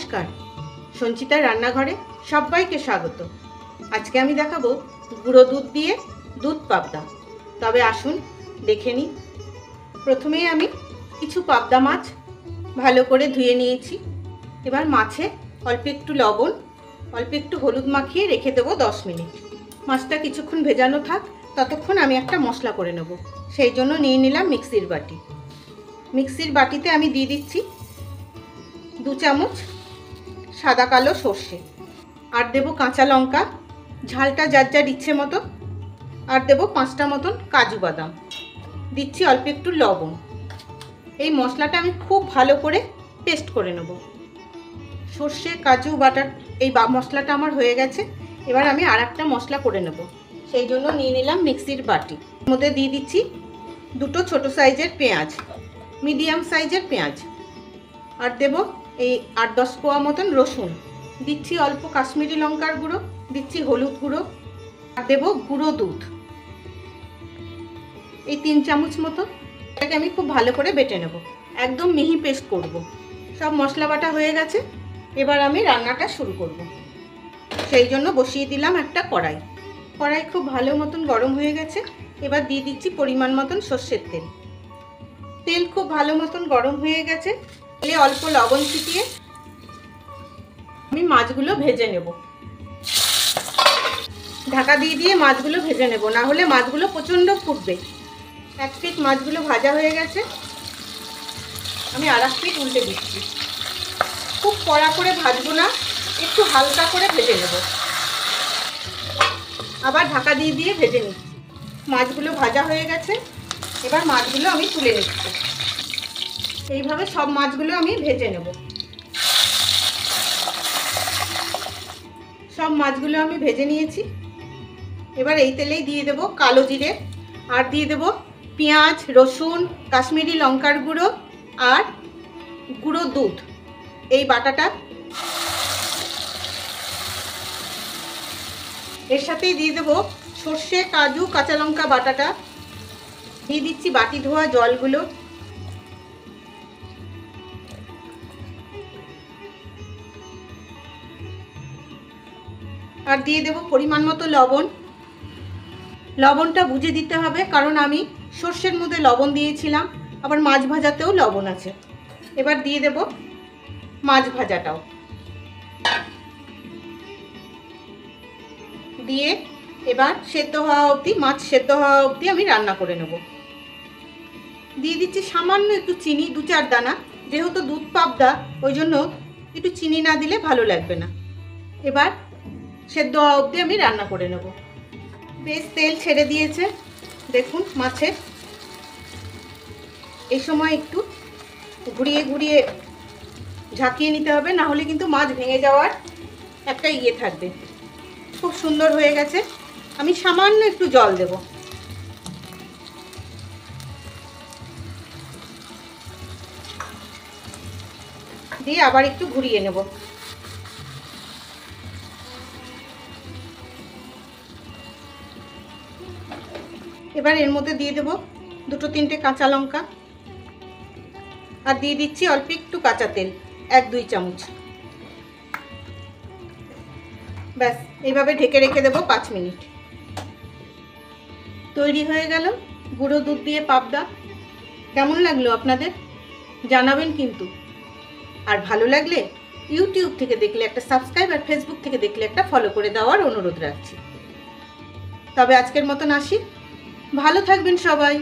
নমস্কার, সঞ্চিতার রান্নাঘরে সবাইকে স্বাগত। আজকে আমি দেখাবো গুঁড়ো দুধ দিয়ে দুধ পাবদা। তবে আসুন দেখে নিই। প্রথমেই আমি কিছু পাবদা মাছ ভালো করে ধুয়ে নিয়েছি। এবার মাছে অল্প একটু লবণ, অল্প একটু হলুদ মাখিয়ে রেখে দেবো 10 মিনিট। মাছটা কিছুক্ষণ ভেজানো থাক, ততক্ষণ আমি একটা মশলা করে নেব। সেই জন্য নিয়ে নিলাম মিক্সির বাটি। মিক্সির বাটিতে আমি দিয়ে দিচ্ছি 2 চামচ সাদা কালো সর্ষে, আর দেবো কাঁচা লঙ্কা, ঝালটা যার যার ইচ্ছে মতো, আর দেবো 5টা মতন কাজু বাদাম, দিচ্ছি অল্প একটু লবণ। এই মশলাটা আমি খুব ভালো করে পেস্ট করে নেব। সর্ষে কাজু বাটার এই মশলাটা আমার হয়ে গেছে। এবার আমি আর একটা মশলা করে নেব। সেই জন্য নিয়ে নিলাম মিক্সির বাটি। এর মধ্যে দিয়ে দিচ্ছি 2টো ছোটো সাইজের পেঁয়াজ, মিডিয়াম সাইজের পেঁয়াজ, আর দেবো এই 8-10 কোয়া মতন রসুন, দিচ্ছি অল্প কাশ্মীরি লঙ্কার গুঁড়ো, দিচ্ছি হলুদ গুঁড়ো, আর দেবো গুঁড়ো দুধ এই 3 চামচ মতো। এটাকে আমি খুব ভালো করে বেটে নেব, একদম মিহি পেস্ট করব। সব মশলা বাটা হয়ে গেছে। এবার আমি রান্নাটা শুরু করব। সেই জন্য বসিয়ে দিলাম একটা কড়াই। কড়াই খুব ভালো মতন গরম হয়ে গেছে। এবার দিয়ে দিচ্ছি পরিমাণ মতন সর্ষের তেল। তেল খুব ভালো মতন গরম হয়ে গেছে। তেলে অল্প লবণ ছিটিয়ে আমি মাছগুলো ভেজে নেব। ঢাকা দিয়ে মাছগুলো ভেজে নেব, না হলে মাছগুলো প্রচণ্ড ফুটবে। এক পিঠ মাছগুলো ভাজা হয়ে গেছে, আমি আর এক পিঠ উল্টে দিচ্ছি। খুব কড়া করে ভাজবো না, একটু হালকা করে ভেজে নেব। আবার ঢাকা দিয়ে ভেজে নিচ্ছি। মাছগুলো ভাজা হয়ে গেছে। এবার মাছগুলো আমি তুলে নিচ্ছি। এইভাবে সব মাছগুলো আমি ভেজে নেব। সব মাছগুলো আমি ভেজে নিয়েছি। এবার এই তেলেই দিয়ে দেব কালো জিরে, আর দিয়ে দেব পেঁয়াজ, রসুন, কাশ্মীরি লঙ্কার গুঁড়ো, আর গুঁড়ো দুধ এই বাটাটা। এর সাথেই দিয়ে দেব সর্ষে, কাজু, কাঁচা লঙ্কা বাটাটা। দিয়ে দিচ্ছি বাটি ধোয়া জলগুলো। আর দিয়ে দেব পরিমাণ মতো লবণ। লবণটা বুঝে দিতে হবে, কারণ আমি সর্ষের মধ্যে লবণ দিয়েছিলাম, আবার মাছ ভাজাতেও লবণ আছে। এবার দিয়ে দেব মাছ ভাজাটাও, দিয়ে এবার সেদ্ধ হওয়া অবধি, মাছ সেদ্ধ হওয়া অবধি আমি রান্না করে নেব। দিয়ে দিচ্ছি সামান্য একটু চিনি, 2-4 দানা। যেহেতু দুধ পাবদা, ওই জন্য একটু চিনি না দিলে ভালো লাগবে না। এবার সেদ্ধ হওয়া অবধি আমি রান্না করে নেব। বেশ তেল ছেড়ে দিয়েছে দেখুন মাছে। এই সময় একটু ঘুরিয়ে ঝাঁকিয়ে নিতে হবে, না হলে কিন্তু মাছ ভেঙে যাওয়ার একটা থাকবে। খুব সুন্দর হয়ে গেছে। আমি সামান্য একটু জল দেব। দিয়ে আবার একটু ঘুরিয়ে নেব। এবার এর মধ্যে দিয়ে দেব 2-3টে কাঁচা লঙ্কা, আর দিয়ে দিচ্ছি অল্প একটু কাঁচা তেল, 1-2 চামচ। ব্যাস, এইভাবে ঢেকে রেখে দেবো 5 মিনিট। তৈরি হয়ে গেল গুঁড়ো দুধ দিয়ে পাবদা। কেমন লাগলো আপনাদের জানাবেন কিন্তু। আর ভালো লাগলে ইউটিউব থেকে দেখলে একটা সাবস্ক্রাইব, আর ফেসবুক থেকে দেখলে একটা ফলো করে দেওয়ার অনুরোধ রাখছি। তবে আজকের মতন আসি। ভালো থাকবেন সবাই।